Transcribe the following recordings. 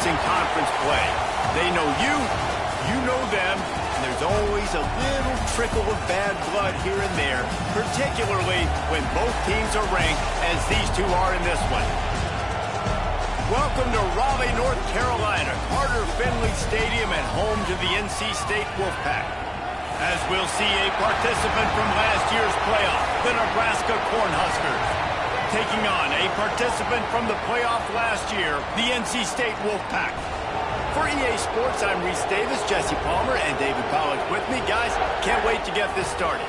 in conference play. They know you, you know them, and there's always a little trickle of bad blood here and there, particularly when both teams are ranked, as these two are in this one. Welcome to Raleigh, North Carolina, Carter Finley Stadium, and home to the NC State Wolfpack. As we'll see a participant from last year's playoff, the Nebraska Cornhuskers, taking on a participant from the playoff last year, the NC State Wolfpack. For EA Sports, I'm Reese Davis, Jesse Palmer, and David Pollack with me. Guys, can't wait to get this started.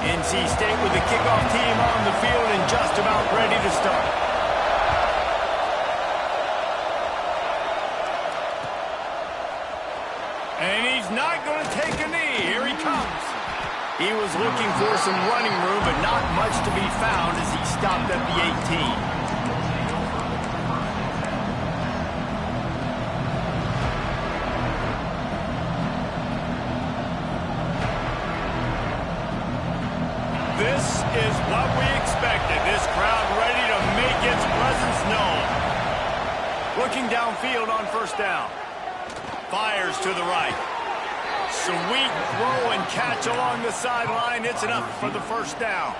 NC State with the kickoff team on the field and just about ready to start. And he's not going to take a knee. Here he comes. He was looking for some running room, but not much to be found as he stopped at the 18. This is what we expected. This crowd ready to make its presence known. Looking downfield on first down. Fires to the right. Sweet throw and catch along the sideline. It's enough for the first down.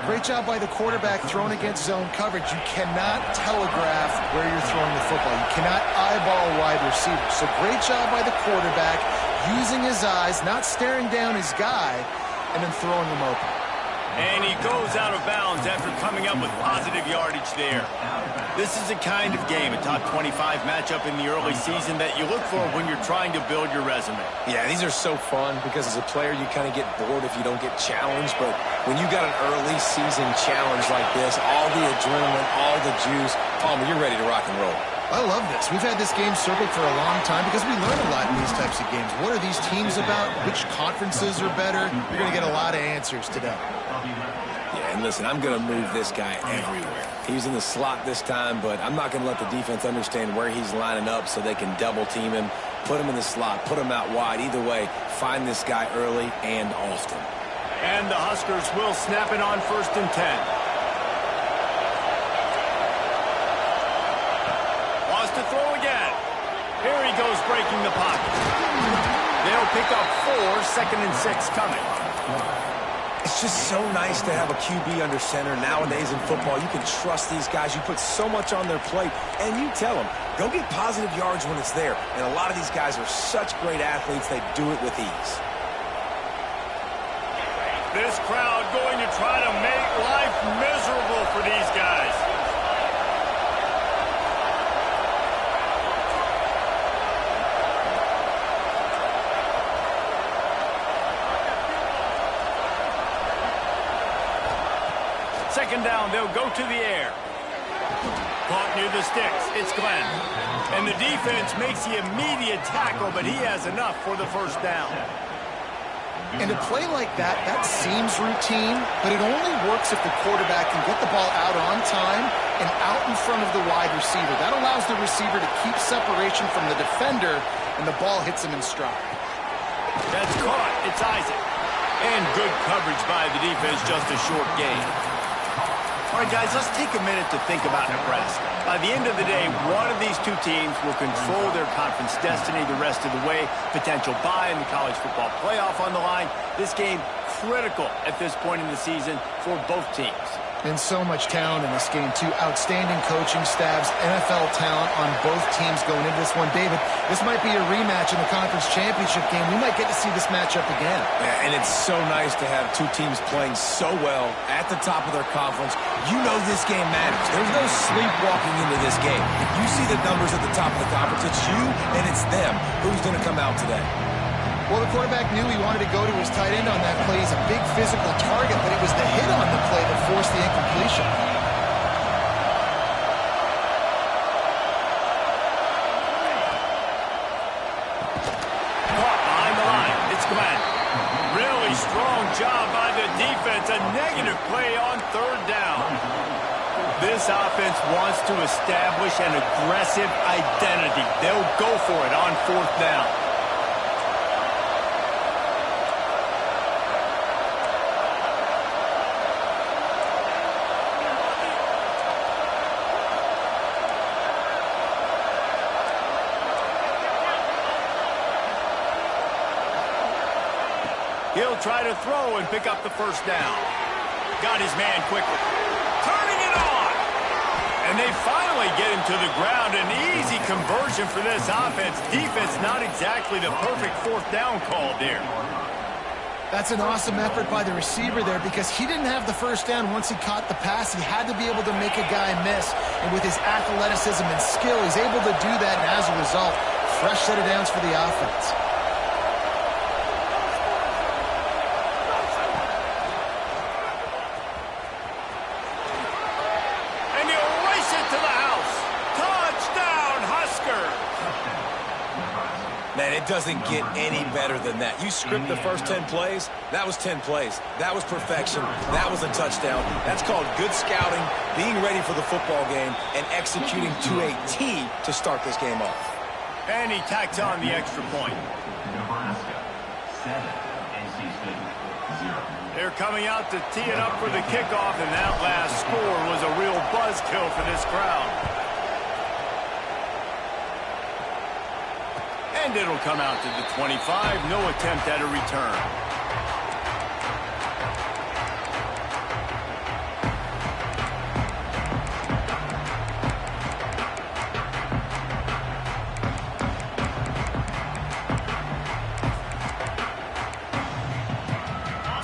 Great job by the quarterback thrown against zone coverage. You cannot telegraph where you're throwing the football. You cannot eyeball a wide receiver. So great job by the quarterback using his eyes, not staring down his guy, and then throwing him open. And he goes out of bounds after coming up with positive yardage there. This is the kind of game, a top 25 matchup in the early season, that you look for when you're trying to build your resume. Yeah, these are so fun because as a player you kind of get bored if you don't get challenged, but when you got an early season challenge like this, all the adrenaline, all the juice, Palmer, you're ready to rock and roll. I love this. We've had this game circled for a long time because we learn a lot in these types of games. What are these teams about? Which conferences are better? You're going to get a lot of answers today. Yeah, and listen, I'm going to move this guy everywhere. He's in the slot this time, but I'm not going to let the defense understand where he's lining up so they can double team him, put him in the slot, put him out wide. Either way, find this guy early and often. And the Huskers will snap it on 1st and 10. To throw again. Here he goes, breaking the pocket. They'll pick up 4, 2nd and 6 coming. It's just so nice to have a QB under center. Nowadays in football, you can trust these guys. You put so much on their plate, and you tell them, go get positive yards when it's there. And a lot of these guys are such great athletes, they do it with ease. This crowd going to try to make life miserable for these guys. Second down, they'll go to the air. Caught near the sticks. It's Glenn. And the defense makes the immediate tackle, but he has enough for the first down. And a play like that, that seems routine, but it only works if the quarterback can get the ball out on time and out in front of the wide receiver. That allows the receiver to keep separation from the defender, and the ball hits him in stride. That's caught. It's Isaac. And good coverage by the defense, just a short gain. All right, guys, let's take a minute to think about Nebraska. By the end of the day, one of these two teams will control their conference destiny the rest of the way. Potential bye in the college football playoff on the line. This game critical at this point in the season for both teams. And so much talent in this game, too. Outstanding coaching staffs, NFL talent on both teams going into this one. David, this might be a rematch in the conference championship game. We might get to see this matchup again. Yeah, and it's so nice to have two teams playing so well at the top of their conference. You know this game matters. There's no sleepwalking into this game. You see the numbers at the top of the conference. It's you and it's them. Who's going to come out today? Well, the quarterback knew he wanted to go to his tight end on that play. He's a big physical target, but it was the hit on the play that forced the incompletion. Caught behind the line. It's Glenn. Really strong job by the defense. A negative play on 3rd down. This offense wants to establish an aggressive identity. They'll go for it on 4th down. He'll try to throw and pick up the 1st down. Got his man quickly. Turning it on. And they finally get him to the ground. An easy conversion for this offense. Defense not exactly the perfect 4th down call there. That's an awesome effort by the receiver there because he didn't have the 1st down once he caught the pass. He had to be able to make a guy miss. And with his athleticism and skill, he's able to do that. And as a result, fresh set of downs for the offense. Man, it doesn't get any better than that. You script the first 10 plays, that was 10 plays. That was perfection. That was a touchdown. That's called good scouting, being ready for the football game, and executing to a T to start this game off. And he tacks on the extra point. They're coming out to tee it up for the kickoff, and that last score was a real buzzkill for this crowd. And it'll come out to the 25. No attempt at a return.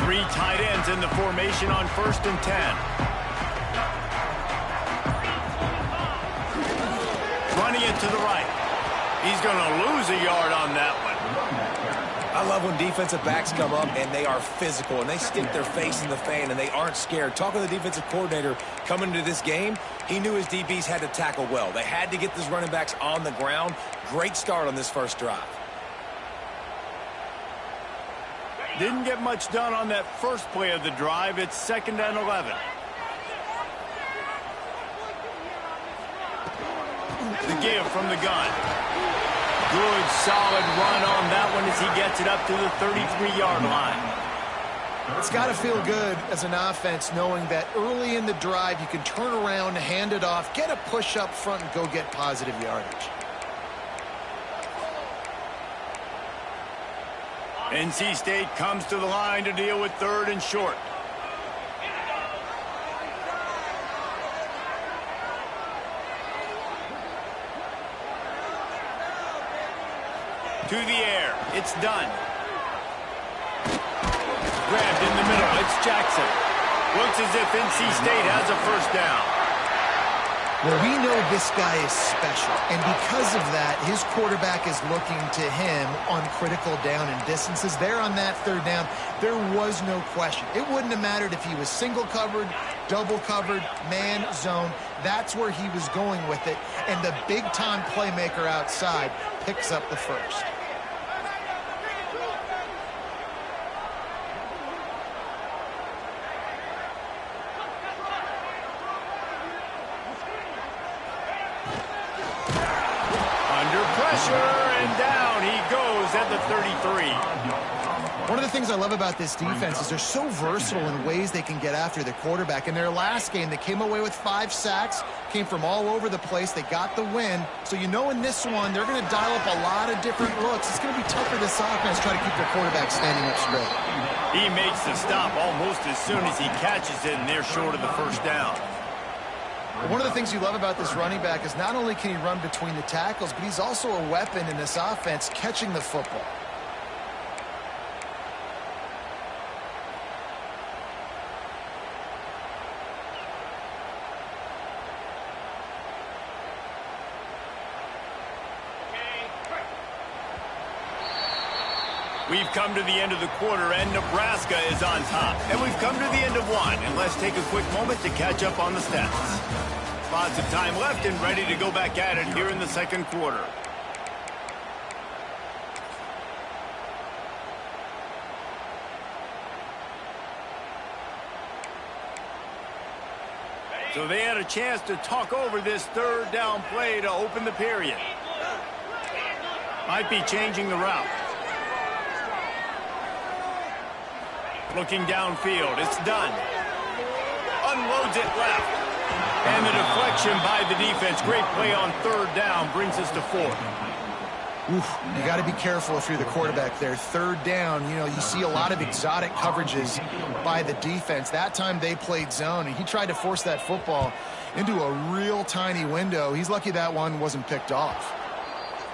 Three tight ends in the formation on 1st and 10. Running it to the right. He's going to lose a yard on that one. I love when defensive backs come up and they are physical and they stick their face in the fan and they aren't scared. Talking to the defensive coordinator coming into this game, he knew his DBs had to tackle well. They had to get these running backs on the ground. Great start on this first drive. Didn't get much done on that first play of the drive. It's 2nd and 11. The give from the gun. Good, solid run on that one as he gets it up to the 33-yard line. It's got to feel good as an offense knowing that early in the drive you can turn around, hand it off, get a push up front, and go get positive yardage. NC State comes to the line to deal with 3rd and short. To the air. It's done. Grabbed in the middle. It's Jackson. Looks as if NC State has a 1st down. Well, we know this guy is special, and because of that, his quarterback is looking to him on critical down and distances. There on that 3rd down, there was no question. It wouldn't have mattered if he was single covered, double covered, man, zone. That's where he was going with it, and the big-time playmaker outside picks up the 1st. And down he goes at the 33. One of the things I love about this defense is they're so versatile in ways they can get after the quarterback. In their last game, they came away with 5 sacks, came from all over the place. They got the win. So you know in this one, they're going to dial up a lot of different looks. It's going to be tough for this offense to try to keep their quarterback standing up straight. He makes the stop almost as soon as he catches it, and they're short of the 1st down. One of the things you love about this running back is not only can he run between the tackles, but he's also a weapon in this offense catching the football. We've come to the end of the quarter, and Nebraska is on top. And we've come to the end of one, and let's take a quick moment to catch up on the stats. Lots of time left and ready to go back at it here in the 2nd quarter. So they had a chance to talk over this third down play to open the period. Might be changing the route. Looking downfield. It's done. Unloads it left. And the deflection by the defense. Great play on third down brings us to 4th. Oof, you got to be careful if you're the quarterback there. Third down, you know, you see a lot of exotic coverages by the defense. That time they played zone, and he tried to force that football into a real tiny window. He's lucky that one wasn't picked off.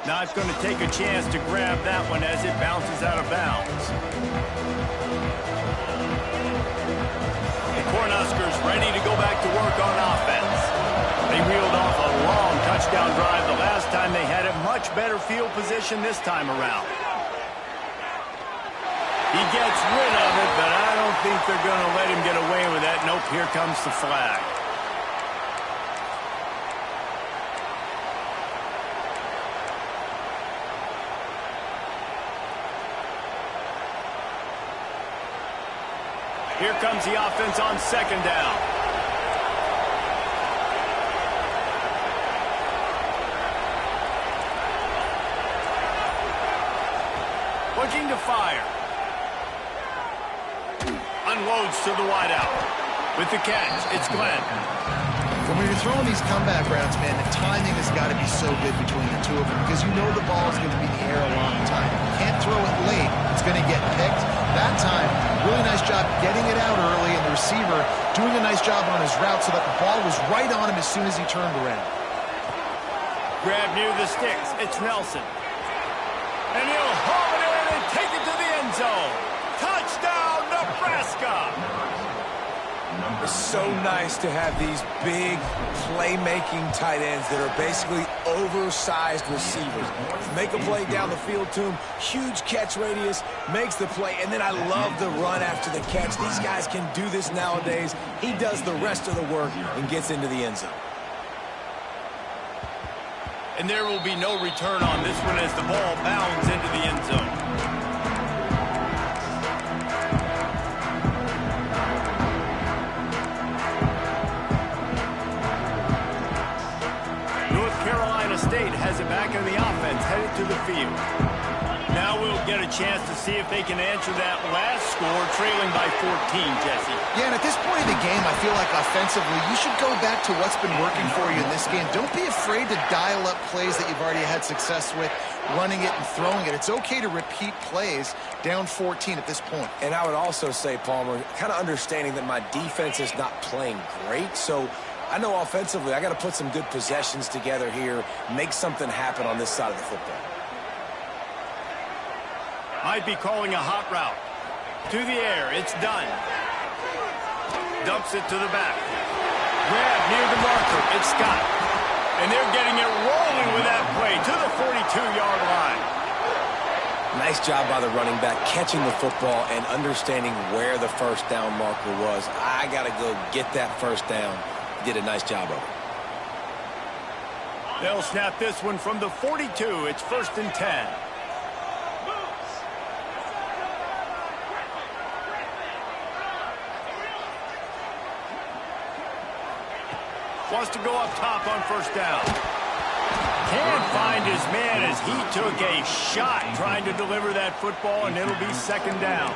Not going to take a chance to grab that one as it bounces out of bounds. The Cornhuskers ready to go back to work on offense. They reeled off a long touchdown drive the last time they had a much better field position this time around. He gets rid of it, but I don't think they're going to let him get away with that. Nope, here comes the flag. Here comes the offense on second down. Looking to fire. Unloads to the wideout. With the catch, it's Glenn. When you're throwing these comeback routes, man, the timing has got to be so good between the two of them because you know the ball is going to be in the air a long time. You can't throw it late. It's going to get picked. That time, really nice job getting it out early, and the receiver doing a nice job on his route so that the ball was right on him as soon as he turned around. Grab near the sticks. It's Nelson. And he'll haul it in and take it to the end zone. Touchdown, Nebraska! It's so nice to have these big playmaking tight ends that are basically oversized receivers. Make a play down the field to him, huge catch radius, makes the play, and then I love the run after the catch. These guys can do this nowadays. He does the rest of the work and gets into the end zone. And there will be no return on this one as the ball bounds into the end zone. State has it back in the offense, headed to the field. Now we'll get a chance to see if they can answer that last score, trailing by 14, Jesse. Yeah, and at this point of the game, I feel like offensively, you should go back to what's been working for you in this game. Don't be afraid to dial up plays that you've already had success with, running it and throwing it. It's okay to repeat plays down 14 at this point. And I would also say, Palmer, kind of understanding that my defense is not playing great, so I know offensively I got to put some good possessions together here, make something happen on this side of the football. Might be calling a hot route. To the air, it's done. Dumps it to the back. Grab near the marker, it's Scott. And they're getting it rolling with that play to the 42-yard line. Nice job by the running back, catching the football and understanding where the first down marker was. I got to go get that first down. Did a nice job of it. They'll snap this one from the 42. It's 1st and 10. Wants to go up top on first down. Can't find his man as he took a shot trying to deliver that football, and it'll be 2nd down.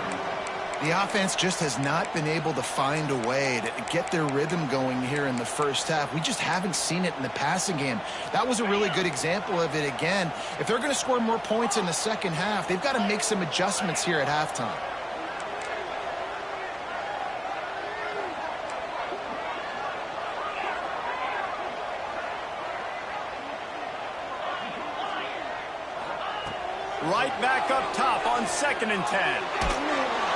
The offense just has not been able to find a way to get their rhythm going here in the first half. We just haven't seen it in the passing game. That was a really good example of it again. If they're going to score more points in the second half, they've got to make some adjustments here at halftime. Right back up top on 2nd and 10.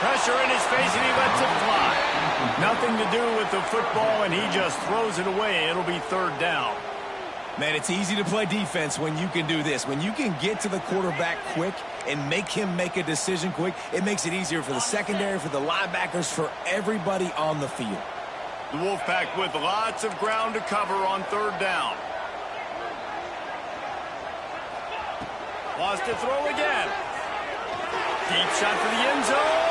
Pressure in his face, and he lets it fly. Nothing to do with the football, and he just throws it away. It'll be 3rd down. Man, it's easy to play defense when you can do this. When you can get to the quarterback quick and make him make a decision quick, it makes it easier for the secondary, for the linebackers, for everybody on the field. The Wolfpack with lots of ground to cover on 3rd down. Wants to throw again. Deep shot for the end zone.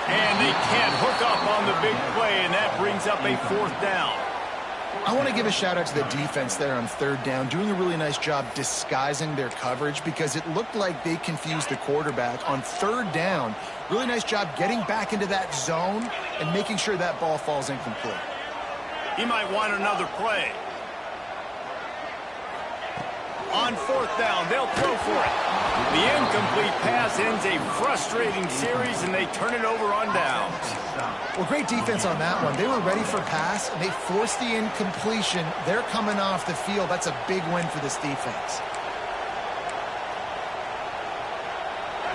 And they can't hook up on the big play, and that brings up a 4th down. I want to give a shout out to the defense there on 3rd down, doing a really nice job disguising their coverage because it looked like they confused the quarterback on 3rd down. Really nice job getting back into that zone and making sure that ball falls incomplete. He might want another play. On 4th down, they'll throw for it. The incomplete pass ends a frustrating series, and they turn it over on downs. Well, great defense on that one. They were ready for pass, and they forced the incompletion. They're coming off the field. That's a big win for this defense.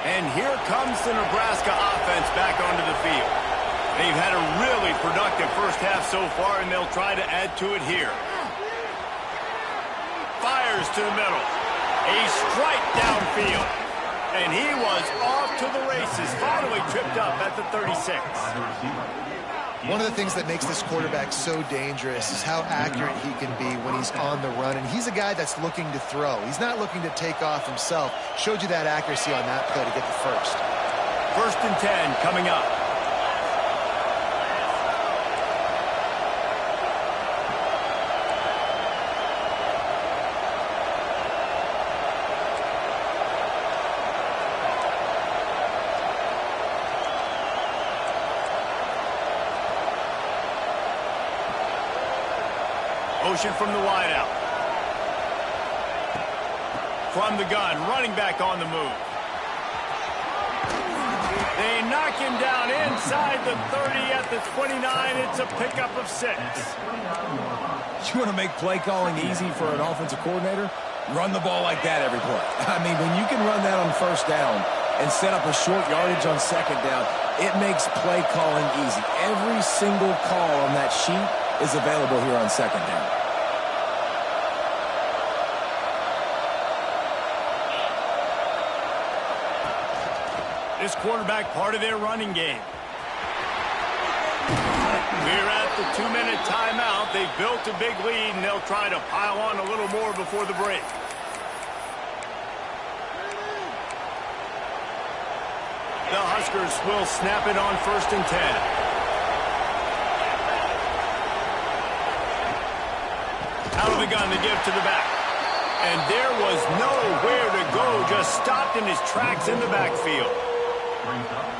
And here comes the Nebraska offense back onto the field. They've had a really productive first half so far, and they'll try to add to it here. Fires to the middle. A strike downfield. And he was off to the races. Finally tripped up at the 36. One of the things that makes this quarterback so dangerous is how accurate he can be when he's on the run. And he's a guy that's looking to throw. He's not looking to take off himself. Showed you that accuracy on that play to get the first. 1st and 10 coming up. Motion from the wideout. From the gun, running back on the move. They knock him down inside the 30 at the 29. It's a pickup of 6. You want to make play calling easy for an offensive coordinator? Run the ball like that every play. I mean, when you can run that on 1st down and set up a short yardage on 2nd down, it makes play calling easy. Every single call on that sheet is available here on 2nd down. This quarterback part of their running game. We're at the 2-minute timeout. They've built a big lead, and they'll try to pile on a little more before the break. The Huskers will snap it on 1st and 10. Out of the gun to give to the back. And there was nowhere to go, just stopped in his tracks in the backfield.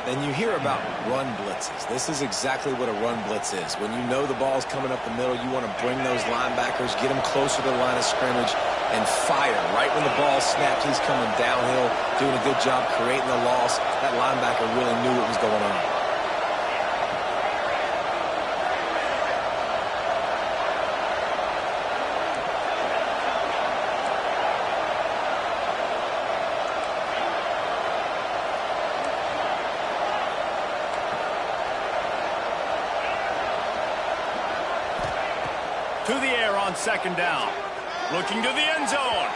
And you hear about run blitzes. This is exactly what a run blitz is. When you know the ball's coming up the middle, you want to bring those linebackers, get them closer to the line of scrimmage, and fire. Right when the ball snapped, he's coming downhill, doing a good job creating the loss. That linebacker really knew what was going on. To the air on 2nd down. Looking to the end zone.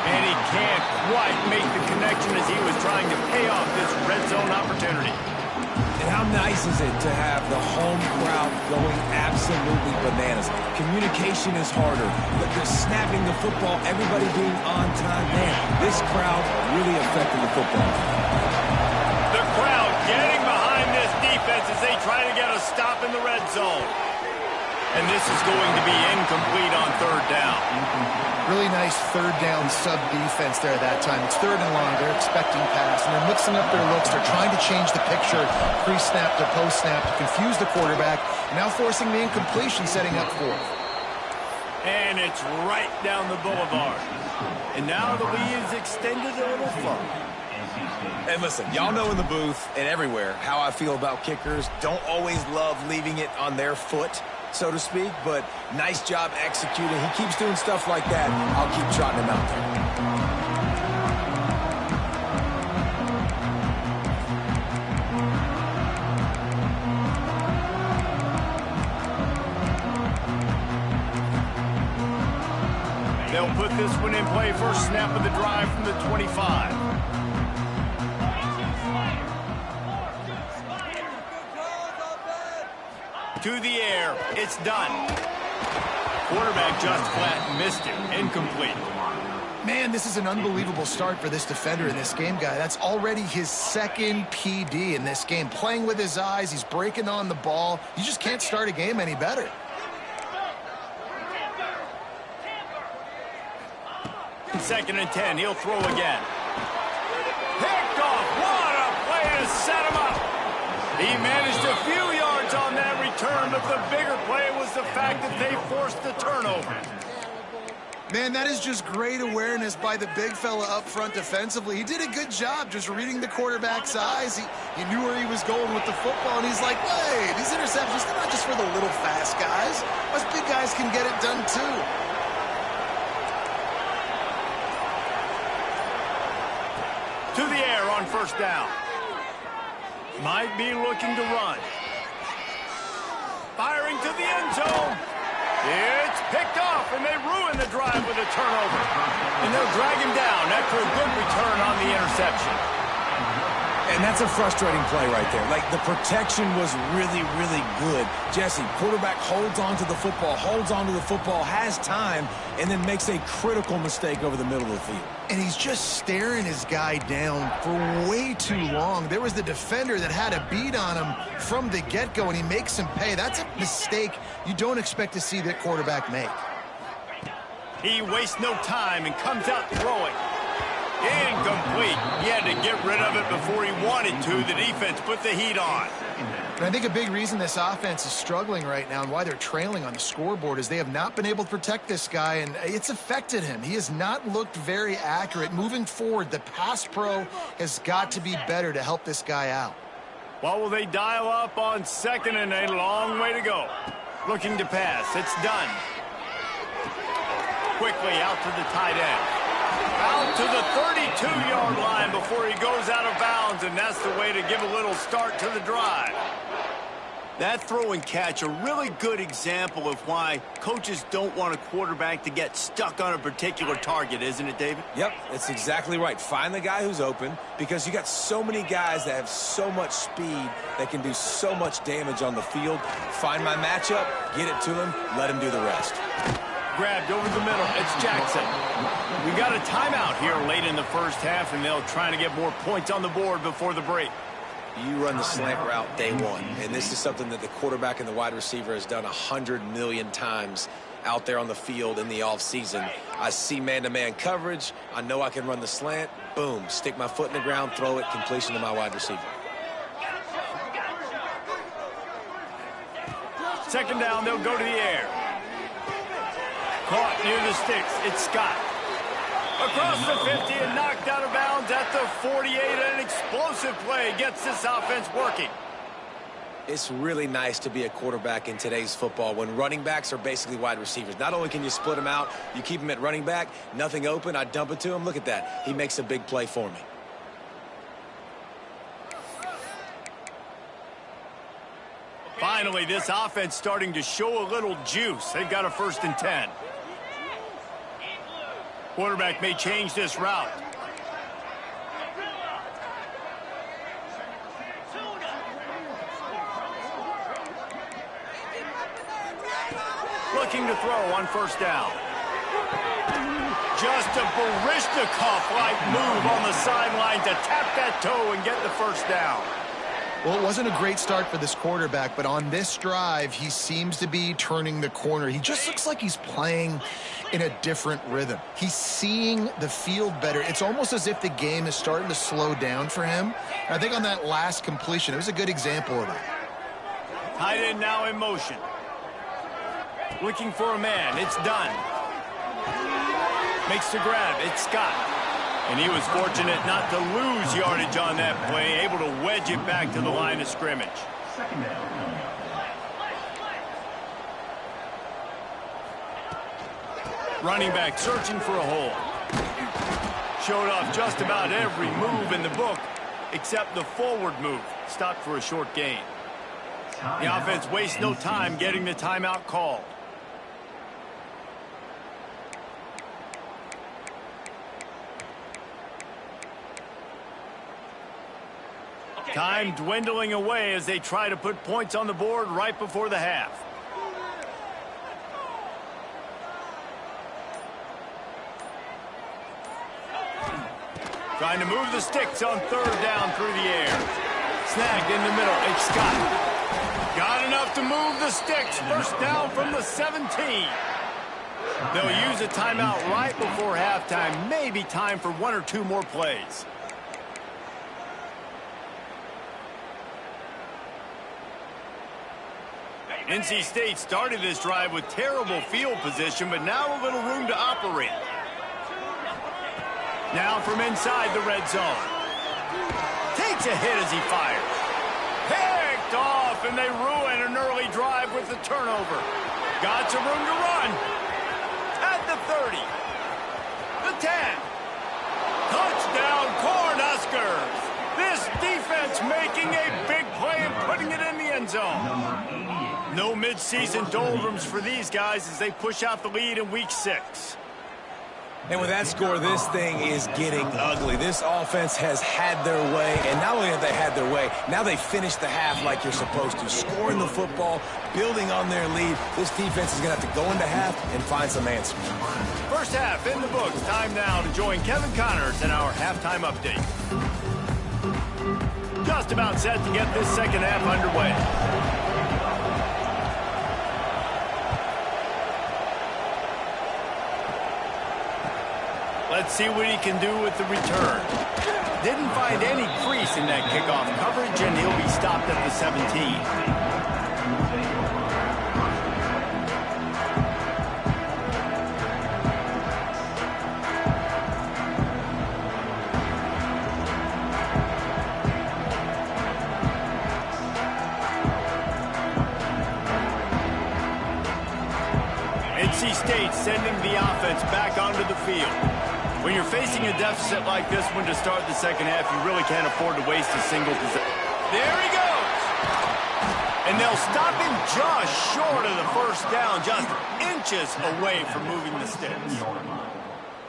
And he can't quite make the connection as he was trying to pay off this red zone opportunity. And how nice is it to have the home crowd going absolutely bananas? Communication is harder, but the snapping the football, everybody being on time, man, this crowd really affected the football. The crowd getting behind this defense as they try to get a stop in the red zone. And this is going to be incomplete on 3rd down. Really nice 3rd down sub-defense there that time. It's 3rd and long. They're expecting pass, and they're mixing up their looks. They're trying to change the picture pre-snap to post-snap to confuse the quarterback, now forcing the incompletion, setting up 4th. And it's right down the boulevard. And now the lead is extended a little further. And listen, y'all know in the booth and everywhere how I feel about kickers. Don't always love leaving it on their foot, so to speak, but nice job executing. He keeps doing stuff like that. I'll keep trotting him out there. They'll put this one in play. First snap of the drive from the 25. To the air. It's done. quarterback just flat missed him. Incomplete. Man, this is an unbelievable start for this defender in this game, guy. That's already his second PD in this game. Playing with his eyes, he's breaking on the ball. You just can't start a game any better. Second and 10, he'll throw again. Picked off, what a play to set him up. He managed a few yards on that return, but the bigger play was the fact that they forced the turnover. Man, that is just great awareness by the big fella up front defensively. He did a good job just reading the quarterback's eyes. He knew where he was going with the football, and he's like, wait, these interceptions, they're not just for the little fast guys. Us big guys can get it done too. To the air on first down. Might be looking to run. Firing to the end zone. It's picked off, and they ruin the drive with a turnover. And they'll drag him down after a good return on the interception. And that's a frustrating play right there. Like, the protection was really, really good. Jesse, quarterback holds on to the football, has time, and then makes a critical mistake over the middle of the field. And he's just staring his guy down for way too long. There was the defender that had a beat on him from the get-go, and he makes him pay. That's a mistake you don't expect to see that quarterback make. He wastes no time and comes out throwing. Incomplete. He had to get rid of it before he wanted to. The defense put the heat on. And I think a big reason this offense is struggling right now and why they're trailing on the scoreboard is they have not been able to protect this guy, and it's affected him. He has not looked very accurate. Moving forward, the pass pro has got to be better to help this guy out. What will they dial up on second and a long way to go? Looking to pass. It's done. Quickly out to the tight end. Out to the 32-yard line before he goes out of bounds, and that's the way to give a little start to the drive. That throw and catch, a really good example of why coaches don't want a quarterback to get stuck on a particular target, isn't it, David? Yep, that's exactly right. Find the guy who's open, because you got so many guys that have so much speed that can do so much damage on the field. Find my matchup, get it to him, let him do the rest. Grabbed over the middle. It's Jackson. We got a timeout here late in the first half, and they'll try to get more points on the board before the break. You run the slant route day one, and this is something that the quarterback and the wide receiver has done 100 million times out there on the field in the offseason. I see man-to-man coverage. I know I can run the slant. Boom, stick my foot in the ground, throw it, completion to my wide receiver. Second down, they'll go to the air. Caught near the sticks. It's Scott. Across the 50 and knocked out of bounds at the 48. An explosive play gets this offense working. It's really nice to be a quarterback in today's football when running backs are basically wide receivers. Not only can you split them out, you keep them at running back, nothing open, I dump it to him. Look at that. He makes a big play for me. Finally, this offense starting to show a little juice. They've got a 1st and 10. Quarterback may change this route. Looking to throw on first down. Just a Baryshnikov-like move on the sideline to tap that toe and get the first down. Well, it wasn't a great start for this quarterback, but on this drive, he seems to be turning the corner. He just looks like he's playing in a different rhythm. He's seeing the field better. It's almost as if the game is starting to slow down for him. I think on that last completion, it was a good example of that. Tight end now in motion. Looking for a man. It's done. Makes the grab. It's Scott. And he was fortunate not to lose yardage on that play, able to wedge it back to the line of scrimmage. Running back searching for a hole. Showed off just about every move in the book except the forward move. Stopped for a short gain. The offense wastes no time getting the timeout called. Time dwindling away as they try to put points on the board right before the half. Trying to move the sticks on third down through the air. Snagged in the middle. It's Scott. Got enough to move the sticks. First down from the 17. They'll use a timeout right before halftime. Maybe time for one or two more plays. NC State started this drive with terrible field position, but now a little room to operate. Now from inside the red zone. Takes a hit as he fires. Picked off, and they ruin an early drive with the turnover. Got some room to run. At the 30. The 10. Touchdown, Cornhuskers. This defense making a big play and putting it in the end zone. No midseason doldrums for these guys as they push out the lead in Week 6. And with that score, this thing is getting ugly. This offense has had their way, and not only have they had their way, now they finished the half like you're supposed to, scoring the football, building on their lead. This defense is going to have to go into half and find some answers. First half in the books. Time now to join Kevin Connors in our halftime update. Just about set to get this second half underway. Let's see what he can do with the return. Didn't find any crease in that kickoff coverage, and he'll be stopped at the 17. NC State sending the offense back onto the field. When you're facing a deficit like this one to start the second half, you really can't afford to waste a single possession. There he goes! And they'll stop him just short of the first down, just inches away from moving the sticks.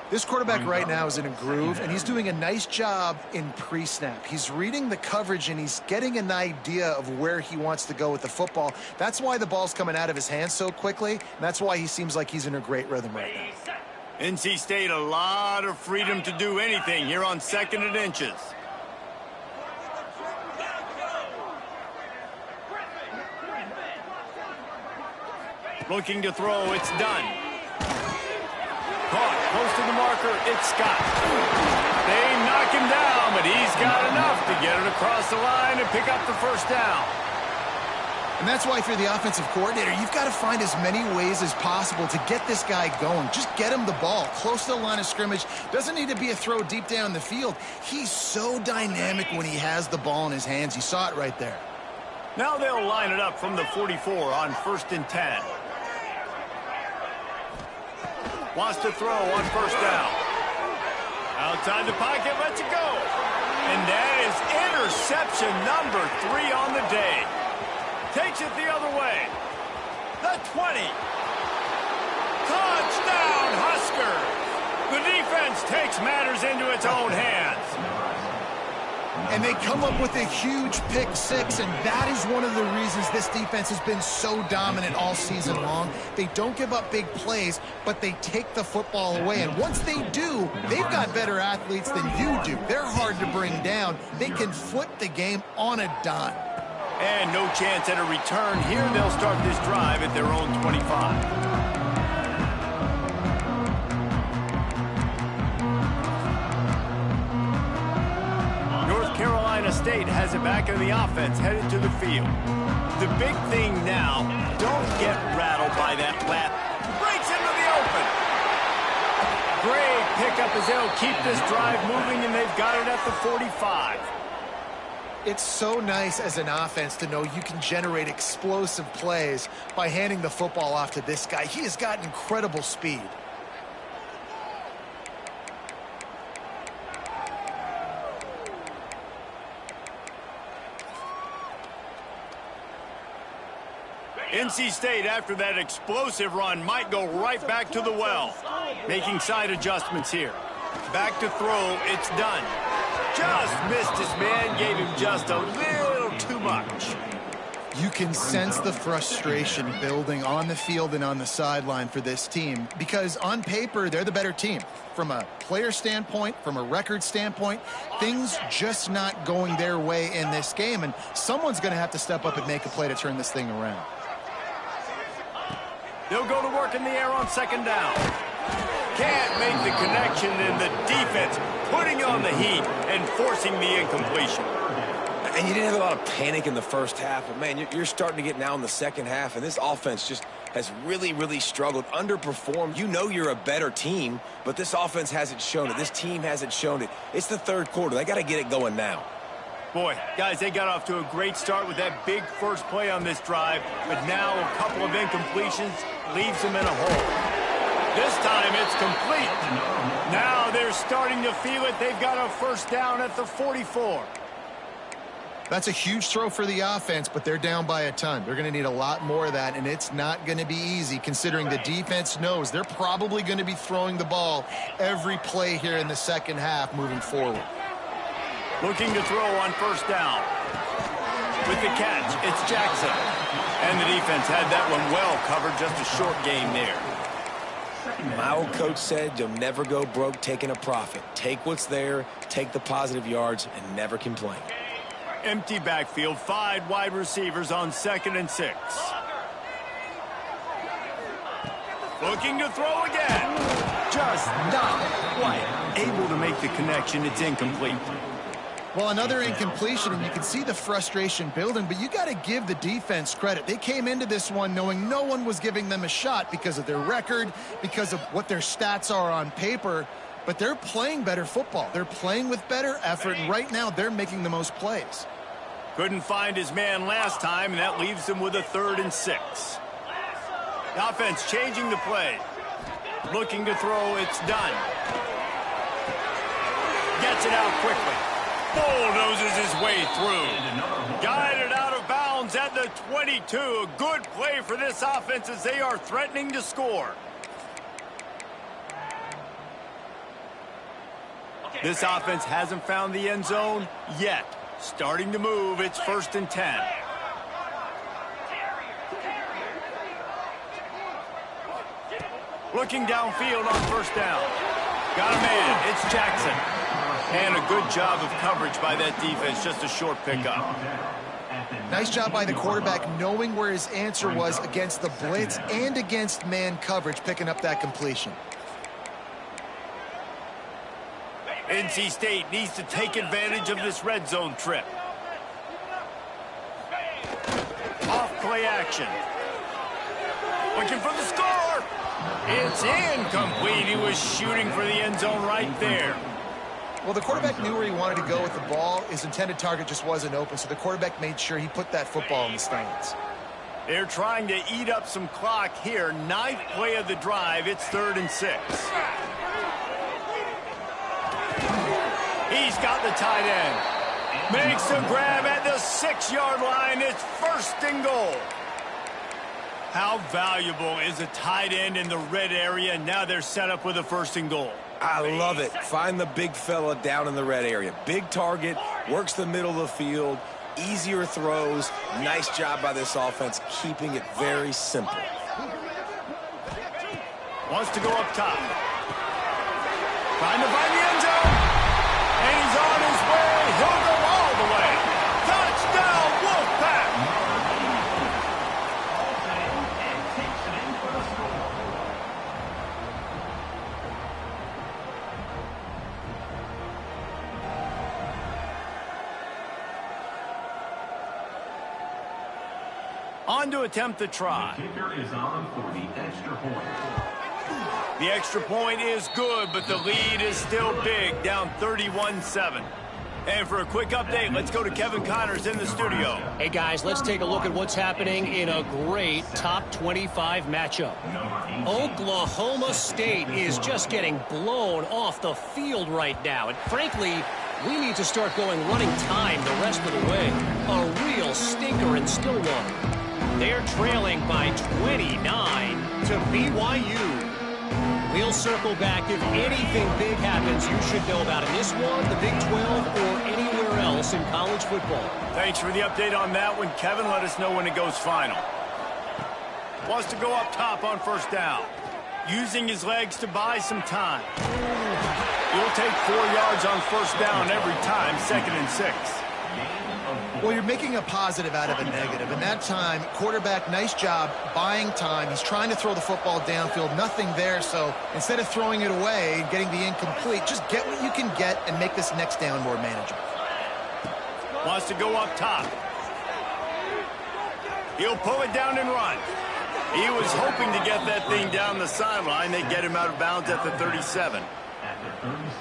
This quarterback right now is in a groove, and he's doing a nice job in pre-snap. He's reading the coverage, and he's getting an idea of where he wants to go with the football. That's why the ball's coming out of his hands so quickly, and that's why he seems like he's in a great rhythm right now. NC State, a lot of freedom to do anything here on 2nd and inches. Looking to throw, it's done. Caught, close to the marker, it's Scott. They knock him down, but he's got enough to get it across the line and pick up the first down. And that's why if you're the offensive coordinator, you've got to find as many ways as possible to get this guy going. Just get him the ball close to the line of scrimmage. Doesn't need to be a throw deep down the field. He's so dynamic when he has the ball in his hands. You saw it right there. Now they'll line it up from the 44 on 1st and 10. Wants to throw on first down. Outside the pocket, lets it go. And that is interception number 3 on the day. Takes it the other way. The 20. Touchdown, Huskers. The defense takes matters into its own hands. And they come up with a huge pick six, and that is one of the reasons this defense has been so dominant all season long. They don't give up big plays, but they take the football away. And once they do, they've got better athletes than you do. They're hard to bring down. They can flip the game on a dime. And no chance at a return here. They'll start this drive at their own 25. Carolina State has it back in the offense, headed to the field. The big thing now, don't get rattled by that flat. Breaks into the open. Great pickup as they'll keep this drive moving, and they've got it at the 45. It's so nice as an offense to know you can generate explosive plays by handing the football off to this guy. He has got incredible speed. NC State, after that explosive run, might go right back to the well. Making side adjustments here. Back to throw, it's done. Just missed his man, gave him just a little too much. You can sense the frustration building on the field and on the sideline for this team because on paper, they're the better team. From a player standpoint, from a record standpoint, things just not going their way in this game, and someone's going to have to step up and make a play to turn this thing around. They'll go to work in the air on second down. Can't make the connection, and the defense putting on the heat and forcing the incompletion. And you didn't have a lot of panic in the first half, but, man, you're starting to get now in the second half, and this offense just has really, really struggled, underperformed. You know you're a better team, but this offense hasn't shown it. This team hasn't shown it. It's the third quarter. They got to get it going now. Boy, guys, they got off to a great start with that big first play on this drive, but now a couple of incompletions leaves them in a hole. This time it's complete. Now they're starting to feel it. They've got a first down at the 44. That's a huge throw for the offense, but they're down by a ton. They're going to need a lot more of that, and it's not going to be easy considering the defense knows they're probably going to be throwing the ball every play here in the second half moving forward. Looking to throw on first down. With the catch, it's Jackson. And the defense had that one well covered, just a short gain there. My old coach said you'll never go broke taking a profit. Take what's there, take the positive yards, and never complain. Empty backfield, 5 wide receivers on 2nd and 6. Looking to throw again. Just not quite able to make the connection. It's incomplete. Well, another incompletion, and you can see the frustration building, but you got to give the defense credit. They came into this one knowing no one was giving them a shot because of their record, because of what their stats are on paper, but they're playing better football. They're playing with better effort, and right now they're making the most plays. Couldn't find his man last time, and that leaves him with a 3rd and 6. The offense changing the play. Looking to throw, it's done. Gets it out quickly. Bulldozes his way through. Guided out of bounds at the 22. A good play for this offense as they are threatening to score. This offense hasn't found the end zone yet. Starting to move, it's 1st and 10. Looking downfield on first down. Got a man, it's Jackson. And a good job of coverage by that defense, just a short pickup. Nice job by the quarterback knowing where his answer was against the blitz and against man coverage, picking up that completion. NC State needs to take advantage of this red zone trip. Off play action. Looking for the score. It's incomplete. He was shooting for the end zone right there. Well, the quarterback knew where he wanted to go with the ball. His intended target just wasn't open, so the quarterback made sure he put that football in the stands. They're trying to eat up some clock here. 9th play of the drive. It's 3rd and 6. He's got the tight end. Makes the grab at the 6-yard line. It's 1st and goal. How valuable is a tight end in the red area? Now they're set up with a 1st and goal. I love it. Find the big fella down in the red area. Big target, works the middle of the field, easier throws. Nice job by this offense, keeping it very simple. Wants to go up top. Trying to find the end zone. And he's on his way. He'll go all the way. Touchdown, Wolfpack. On to attempt the try. The kicker is on for the extra point. The extra point is good, but the lead is still big, down 31-7. And for a quick update, let's go to Kevin Connors in the studio. Hey, guys, let's take a look at what's happening in a great top 25 matchup. Oklahoma State is just getting blown off the field right now. And frankly, we need to start going running time the rest of the way. A real stinker in Stillwater. They're trailing by 29 to BYU. We'll circle back. If anything big happens, you should know about it. This one, the Big 12, or anywhere else in college football. Thanks for the update on that one, Kevin. Let us know when it goes final. Wants to go up top on first down. Using his legs to buy some time. He'll take 4 yards on first down every time, 2nd and 6. Well, you're making a positive out of a negative. And that time, quarterback, nice job buying time. He's trying to throw the football downfield. Nothing there, so instead of throwing it away and getting the incomplete, just get what you can get and make this next down more manageable. Wants to go up top. He'll pull it down and run. He was hoping to get that thing down the sideline. They get him out of bounds at the 37.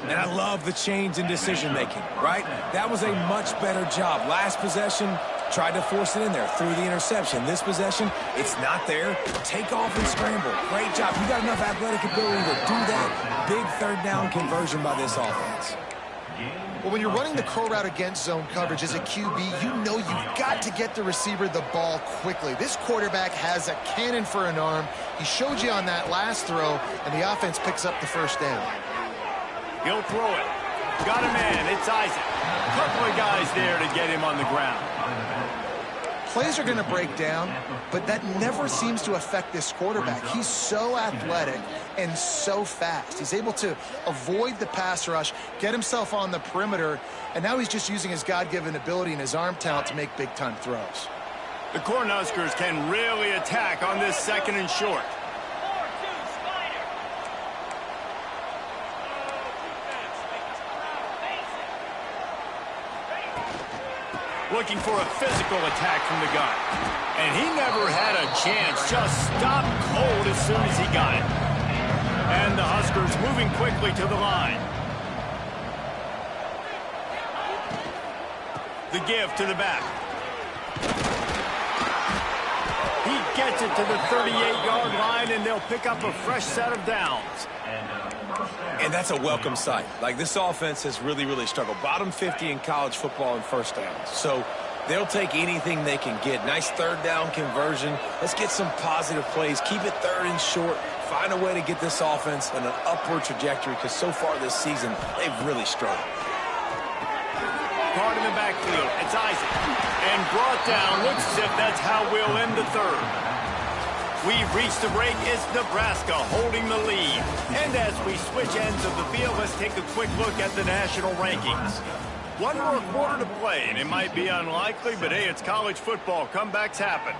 And I love the change in decision-making, right? That was a much better job. Last possession, tried to force it in there, threw the interception. This possession, it's not there. Take off and scramble. Great job. You got enough athletic ability to do that. Big third down conversion by this offense. Well, when you're running the curl route against zone coverage as a QB, you know you've got to get the receiver the ball quickly. This quarterback has a cannon for an arm. He showed you on that last throw, and the offense picks up the first down. He'll throw it. Got a man. It's Isaac. A couple of guys there to get him on the ground. Plays are going to break down, but that never seems to affect this quarterback. He's so athletic and so fast. He's able to avoid the pass rush, get himself on the perimeter, and now he's just using his God-given ability and his arm talent to make big-time throws. The Cornhuskers can really attack on this 2nd and short. Looking for a physical attack from the gun. And he never had a chance. Just stopped cold as soon as he got it. And the Huskers moving quickly to the line. The give to the back. He gets it to the 38-yard line, and they'll pick up a fresh set of downs. And that's a welcome sight. Like, this offense has really, really struggled. Bottom 50 in college football in first downs. So they'll take anything they can get. Nice third down conversion. Let's get some positive plays. Keep it 3rd and short. Find a way to get this offense on an upward trajectory, because so far this season, they've really struggled. Card in the backfield. It's Isaac. And brought down. Looks as if that's how we'll end the 3rd. We've reached the break. It's Nebraska holding the lead. And as we switch ends of the field, let's take a quick look at the national rankings. One more quarter to play, and it might be unlikely, but hey, it's college football. Comebacks happen.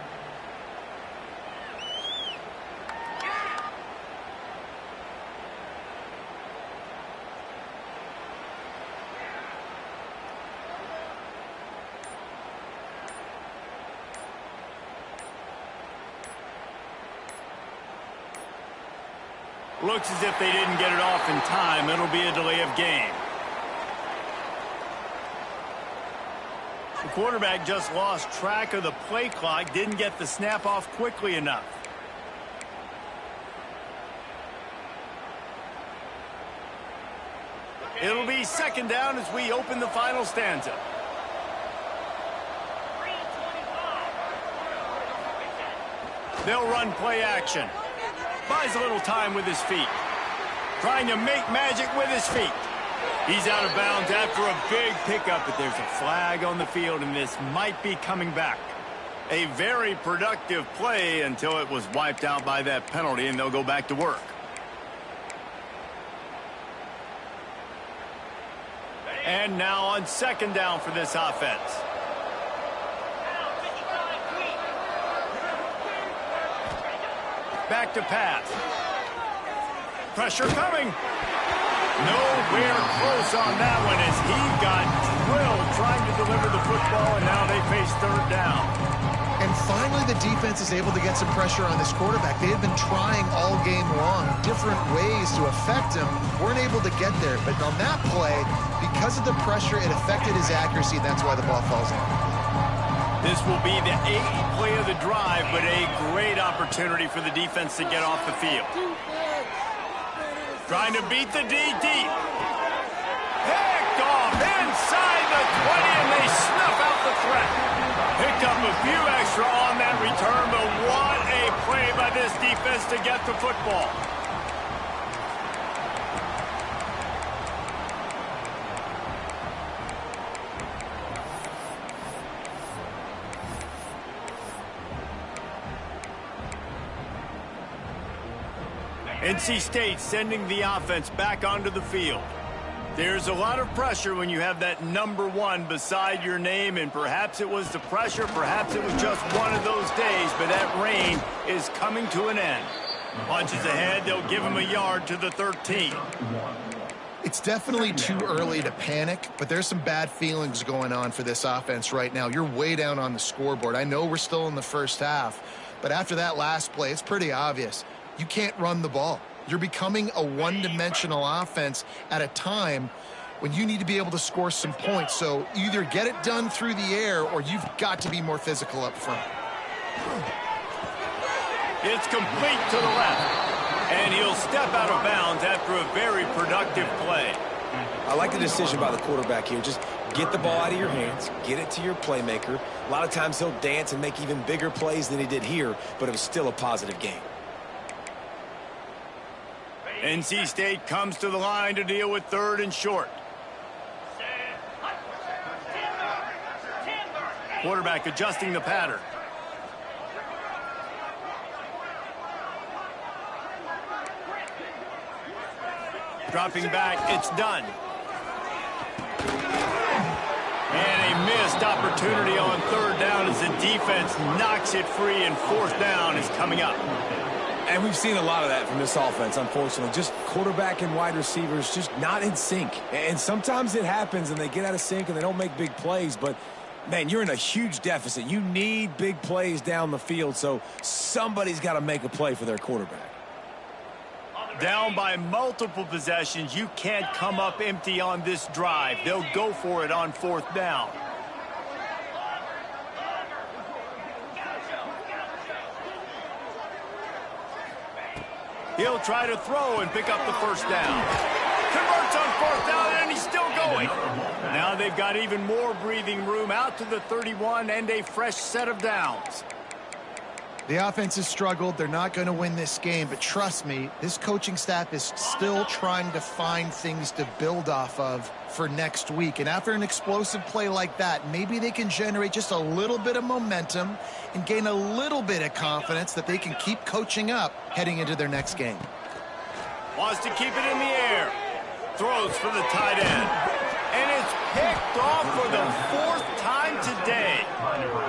Looks as if they didn't get it off in time. It'll be a delay of game. The quarterback just lost track of the play clock, didn't get the snap off quickly enough. It'll be 2nd down as we open the final stanza. They'll run play action. Buys a little time with his feet. Trying to make magic with his feet. He's out of bounds after a big pickup, but there's a flag on the field, and this might be coming back. A very productive play until it was wiped out by that penalty, and they'll go back to work. And now on 2nd down for this offense. Back to pass. Pressure coming. Nowhere close on that one as he got drilled trying to deliver the football, and now they face 3rd down. And finally, the defense is able to get some pressure on this quarterback. They had been trying all game long different ways to affect him. Weren't able to get there. But on that play, because of the pressure, it affected his accuracy, and that's why the ball falls in. This will be the 8th play of the drive, but a great opportunity for the defense to get off the field. Trying to beat the D deep. Picked off inside the 20, and they snuff out the threat. Picked up a few extra on that return, but what a play by this defense to get the football. NC State sending the offense back onto the field. There's a lot of pressure when you have that number 1 beside your name, and perhaps it was the pressure, perhaps it was just one of those days, but that reign is coming to an end. Punches ahead, they'll give him a yard to the 13. It's definitely too early to panic, but there's some bad feelings going on for this offense right now. You're way down on the scoreboard. I know we're still in the first half, but after that last play, it's pretty obvious. You can't run the ball. You're becoming a one-dimensional offense at a time when you need to be able to score some points. So either get it done through the air or you've got to be more physical up front. It's complete to the left, and he'll step out of bounds after a very productive play. I like the decision by the quarterback here. Just get the ball out of your hands, get it to your playmaker. A lot of times he'll dance and make even bigger plays than he did here, but it was still a positive game. NC State comes to the line to deal with 3rd and short. Quarterback adjusting the pattern. Dropping back, it's done. And a missed opportunity on 3rd down as the defense knocks it free, and 4th down is coming up. And we've seen a lot of that from this offense, unfortunately. Just quarterback and wide receivers just not in sync. And sometimes it happens and they get out of sync and they don't make big plays. But, man, you're in a huge deficit. You need big plays down the field, so somebody's got to make a play for their quarterback. Down by multiple possessions, you can't come up empty on this drive. They'll go for it on 4th down. He'll try to throw and pick up the 1st down. Converts on 4th down, and he's still going. Now they've got even more breathing room out to the 31 and a fresh set of downs. The offense has struggled. They're not going to win this game, but trust me, this coaching staff is still trying to find things to build off of for next week. And after an explosive play like that, maybe they can generate just a little bit of momentum and gain a little bit of confidence that they can keep coaching up heading into their next game. Wants to keep it in the air. Throws for the tight end. And it's picked off for the 4th time today.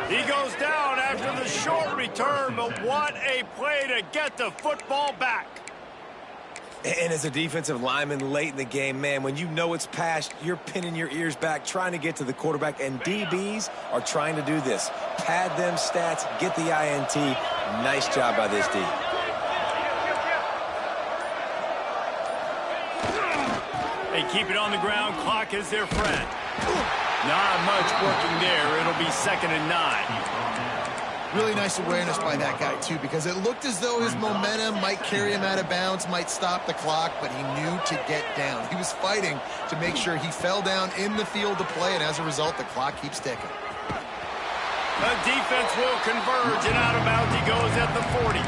He goes down after the short return, but what a play to get the football back. And as a defensive lineman late in the game, man, when you know it's past, you're pinning your ears back, trying to get to the quarterback, and DBs are trying to do this. Pad them stats, get the INT. Nice job by this D. They keep it on the ground. Clock is their friend. Not much working there. It'll be 2nd and 9. Really nice awareness by that guy, too, because it looked as though his momentum might carry him out of bounds, might stop the clock, but he knew to get down. He was fighting to make sure he fell down in the field to play, and as a result, the clock keeps ticking. The defense will converge, and out of bounds he goes at the 40.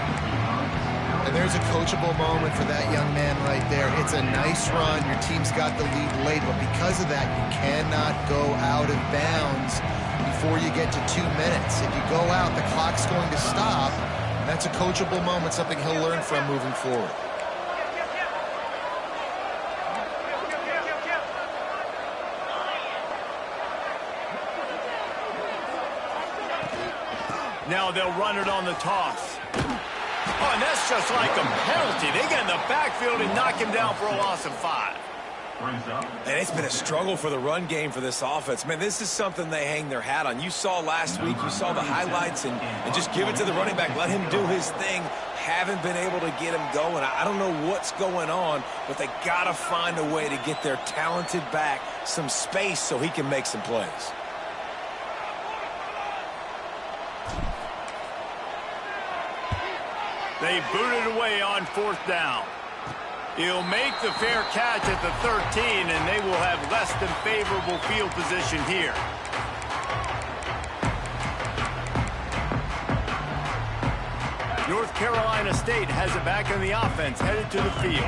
And there's a coachable moment for that young man right there. It's a nice run. Your team's got the lead late, but because of that, you cannot go out of bounds before you get to 2 minutes. If you go out, the clock's going to stop. And that's a coachable moment, something he'll learn from moving forward. Now they'll run it on the toss. Oh, and that's just like a penalty. They get in the backfield and knock him down for a loss of 5. And it's been a struggle for the run game for this offense. Man, this is something they hang their hat on. You saw last week, you saw the highlights, and just give it to the running back. Let him do his thing. Haven't been able to get him going. I don't know what's going on, but they got to find a way to get their talented back some space so he can make some plays. They boot it away on 4th down. He'll make the fair catch at the 13, and they will have less than favorable field position here. North Carolina State has it back in the offense, headed to the field.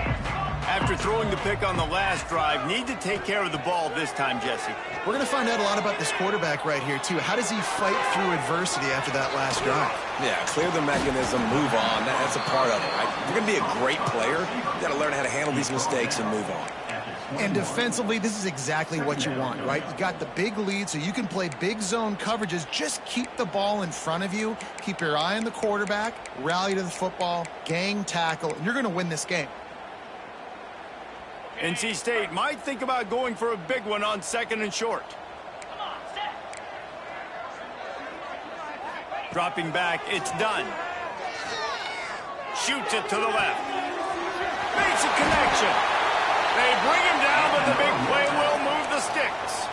After throwing the pick on the last drive, need to take care of the ball this time, Jesse. We're going to find out a lot about this quarterback right here, too. How does he fight through adversity after that last drive? Yeah, clear the mechanism, move on. That's a part of it, right? If you're going to be a great player, you got to learn how to handle these mistakes and move on. And defensively, this is exactly what you want, right? You got the big lead, so you can play big zone coverages. Just keep the ball in front of you. Keep your eye on the quarterback, rally to the football, gang tackle, and you're going to win this game. NC State might think about going for a big one on 2nd and short. Dropping back, it's done. Shoots it to the left. Makes a connection. They bring him down, but the big play will move the sticks.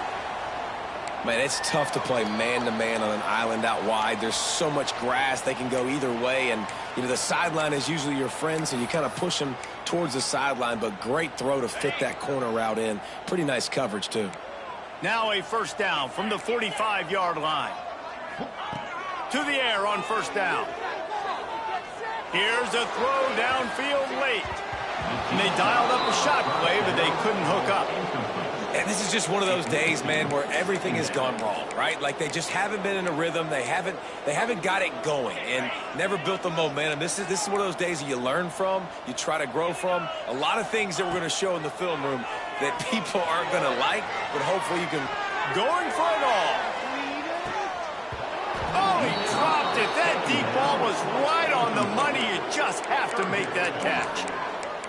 Man, it's tough to play man-to-man on an island out wide. There's so much grass. They can go either way, and the sideline is usually your friend, so you kind of push them towards the sideline, but great throw to fit that corner route in. Pretty nice coverage, too. Now a first down from the 45-yard line. To the air on first down. Here's a throw downfield late. And they dialed up a shot play, but they couldn't hook up. And this is just one of those days, man, where everything has gone wrong, right? Like they just haven't been in a rhythm. They haven't got it going and never built the momentum. This is one of those days that you learn from, you try to grow from. A lot of things that we're going to show in the film room that people aren't going to like, but hopefully you can. Going for it all. Oh, he dropped it. That deep ball was right on the money. You just have to make that catch.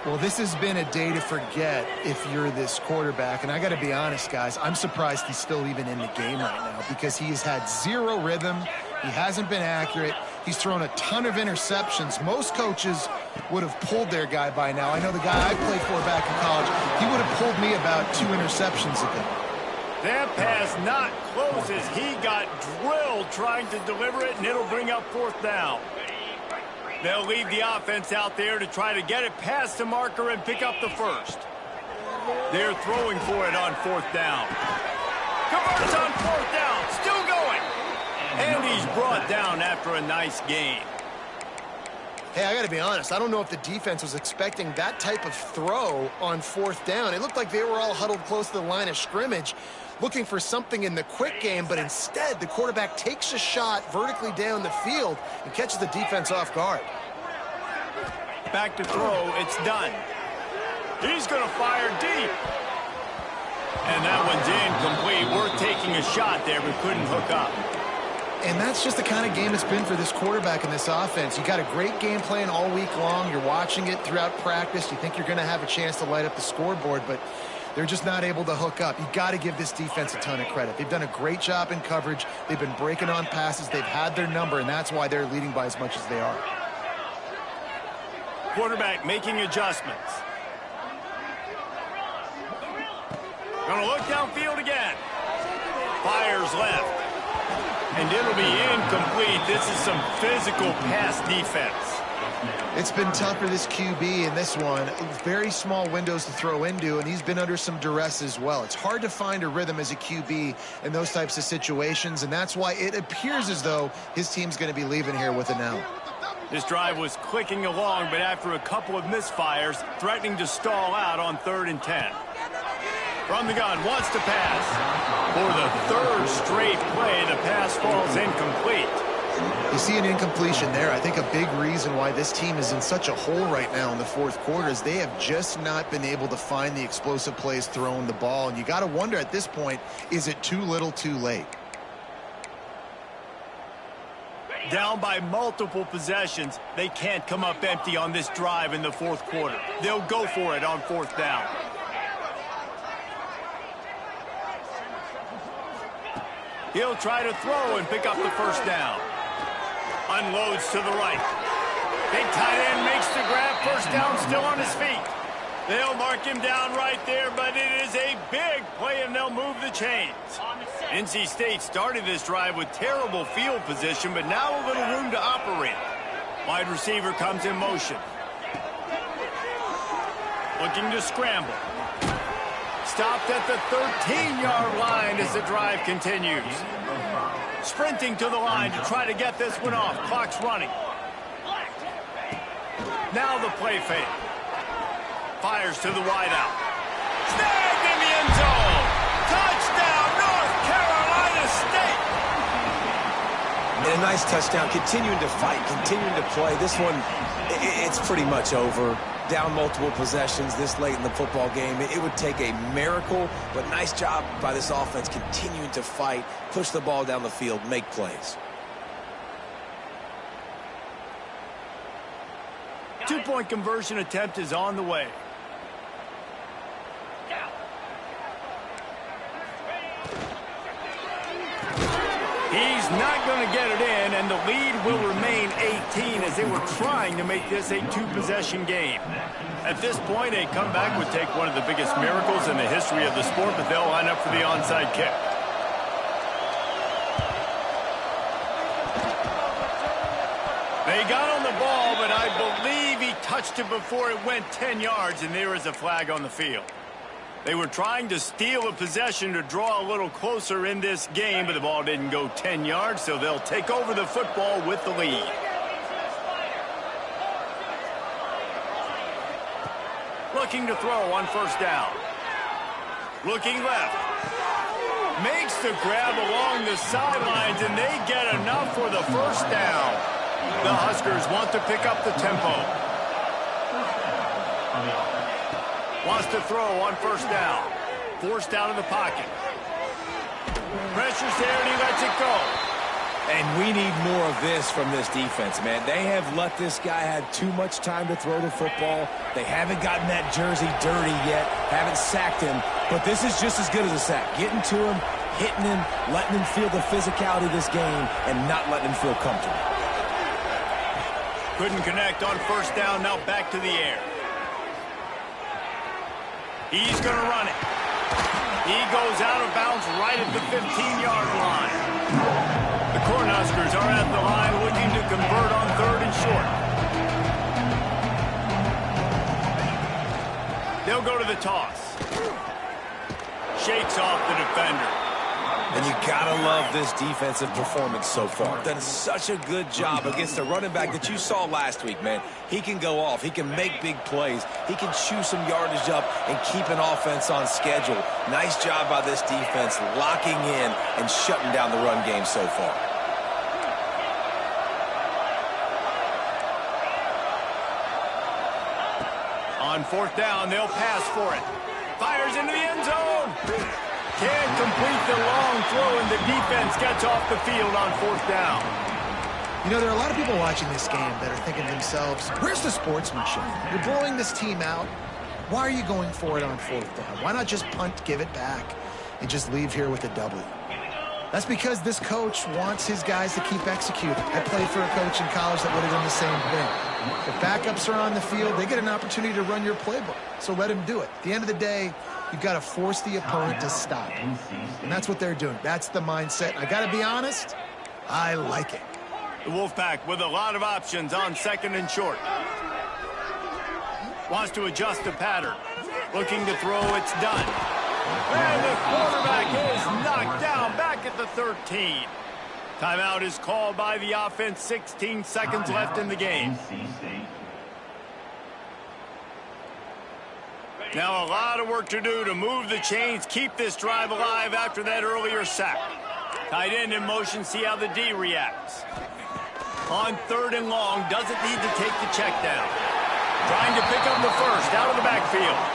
Well, this has been a day to forget if you're this quarterback. And I got to be honest, guys, I'm surprised he's still even in the game right now because he has had zero rhythm. He hasn't been accurate. He's thrown a ton of interceptions. Most coaches would have pulled their guy by now. I know the guy I played for back in college, he would have pulled me about 2 interceptions ago. That pass not close as he got drilled trying to deliver it, and it'll bring up 4th down. They'll leave the offense out there to try to get it past the marker and pick up the first. They're throwing for it on 4th down. Converts on 4th down. Still going. And he's brought down after a nice gain. Hey, I got to be honest. I don't know if the defense was expecting that type of throw on 4th down. It looked like they were all huddled close to the line of scrimmage, looking for something in the quick game, but instead the quarterback takes a shot vertically down the field and catches the defense off guard. Back to throw, it's done. He's going to fire deep. And that one's incomplete. Worth taking a shot there, but couldn't hook up. And that's just the kind of game it's been for this quarterback in this offense. You got a great game plan all week long. You're watching it throughout practice. You think you're going to have a chance to light up the scoreboard, but they're just not able to hook up. You got to give this defense a ton of credit. They've done a great job in coverage. They've been breaking on passes. They've had their number, and that's why they're leading by as much as they are. Quarterback making adjustments. Going to look downfield again. Fires left. And it'll be incomplete. This is some physical pass defense. It's been tough for this QB in this one. Very small windows to throw into, and he's been under some duress as well. It's hard to find a rhythm as a QB in those types of situations, and that's why it appears as though his team's going to be leaving here with an L. This drive was clicking along, but after a couple of misfires, threatening to stall out on 3rd and 10. From the gun, wants to pass. For the 3rd straight play, the pass falls incomplete. You see an incompletion there. I think a big reason why this team is in such a hole right now in the 4th quarter is they have just not been able to find the explosive plays throwing the ball. And you got to wonder at this point, is it too little too late? Down by multiple possessions, they can't come up empty on this drive in the 4th quarter. They'll go for it on 4th down. He'll try to throw and pick up the first down. Unloads to the right. Big tight end makes the grab. First down, still on his feet. They'll mark him down right there, but it is a big play, and they'll move the chains. NC State started this drive with terrible field position, but now a little room to operate. Wide receiver comes in motion. Looking to scramble. Stopped at the 13-yard line as the drive continues. Sprinting to the line to try to get this one off. Clock's running. Now the play fake. Fires to the wideout. Snagged in the end zone. Touchdown, North Carolina State. And a nice touchdown, continuing to fight, continuing to play. This one, it's pretty much over. Down multiple possessions this late in the football game. It would take a miracle, but nice job by this offense continuing to fight, push the ball down the field, make plays. 2-point conversion attempt is on the way. He's not going to get it in, and the lead will remain 18 as they were trying to make this a two-possession game. At this point, a comeback would take one of the biggest miracles in the history of the sport, but they'll line up for the onside kick. They got on the ball, but I believe he touched it before it went 10 yards, and there is a flag on the field. They were trying to steal a possession to draw a little closer in this game, but the ball didn't go 10 yards, so they'll take over the football with the lead. Looking to throw on first down. Looking left. Makes the grab along the sidelines, and they get enough for the first down. The Huskers want to pick up the tempo. Wants to throw on first down. Forced out of the pocket. Pressure's there, and he lets it go. And we need more of this from this defense, man. They have let this guy have too much time to throw the football. They haven't gotten that jersey dirty yet, haven't sacked him, but this is just as good as a sack. Getting to him, hitting him, letting him feel the physicality of this game, and not letting him feel comfortable. Couldn't connect on first down, now back to the air. He's going to run it. He goes out of bounds right at the 15-yard line. The Cornhuskers are at the line looking to convert on third and short. They'll go to the toss. Shakes off the defender. And you gotta love this defensive performance so far. Done such a good job against the running back that you saw last week, man. He can go off. He can make big plays. He can chew some yardage up and keep an offense on schedule. Nice job by this defense locking in and shutting down the run game so far. On fourth down, they'll pass for it. Fires into the end zone. Can't complete the long throw, and the defense gets off the field on fourth down. You know, there are a lot of people watching this game that are thinking to themselves, where's the sportsmanship? You're blowing this team out. Why are you going for it on fourth down? Why not just punt, give it back, and just leave here with a W? That's because this coach wants his guys to keep executing. I played for a coach in college that would have done the same thing. If backups are on the field, they get an opportunity to run your playbook, so let him do it. At the end of the day, you've got to force the opponent to stop. And that's what they're doing. That's the mindset. I got to be honest, I like it. The Wolfpack with a lot of options on second and short. Wants to adjust the pattern. Looking to throw, it's done. And the quarterback is knocked down back at the 13. Timeout is called by the offense. 16 seconds left in the game. Now a lot of work to do to move the chains, keep this drive alive after that earlier sack. Tight end in motion, see how the D reacts. On third and long, doesn't need to take the check down. Trying to pick up the first out of the backfield.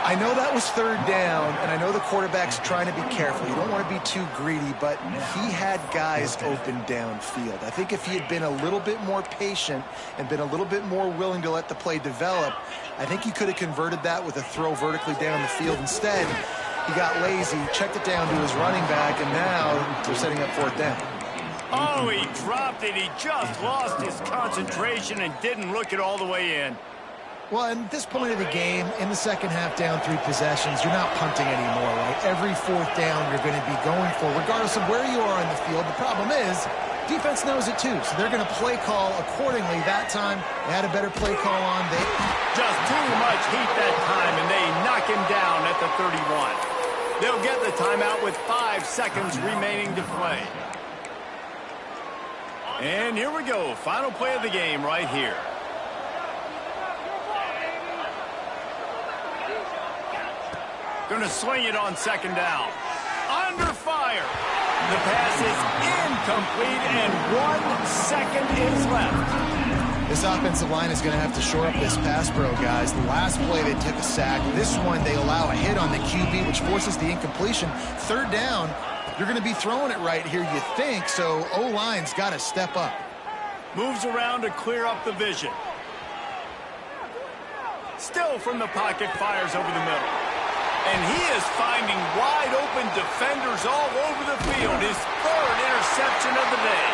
I know that was third down, and I know the quarterback's trying to be careful. You don't want to be too greedy, but he had guys open downfield. I think if he had been a little bit more patient and been a little bit more willing to let the play develop, I think he could have converted that with a throw vertically down the field. Instead, he got lazy, checked it down to his running back, and now they're setting up fourth down. Oh, he dropped it. He just lost his concentration and didn't look it all the way in. Well, at this point of the game, in the second half, down 3 possessions, you're not punting anymore, right? Every fourth down you're going to be going for, regardless of where you are on the field. The problem is, defense knows it too, so they're going to play call accordingly. That time, they had a better play call on. They just too much heat that time, and they knock him down at the 31. They'll get the timeout with 5 seconds remaining to play. And here we go. Final play of the game right here. Going to sling it on second down. Under fire. The pass is incomplete, and 1 second is left. This offensive line is going to have to shore up this pass pro, guys. The last play they took a sack. This one they allow a hit on the QB, which forces the incompletion. Third down, you're going to be throwing it right here, you think, so O-line's got to step up. Moves around to clear up the vision. Still from the pocket, fires over the middle. And he is finding wide-open defenders all over the field. His third interception of the day.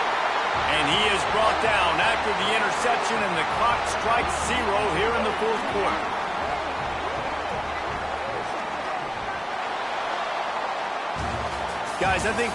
And he is brought down after the interception, and the clock strikes 0 here in the fourth quarter. Guys, I think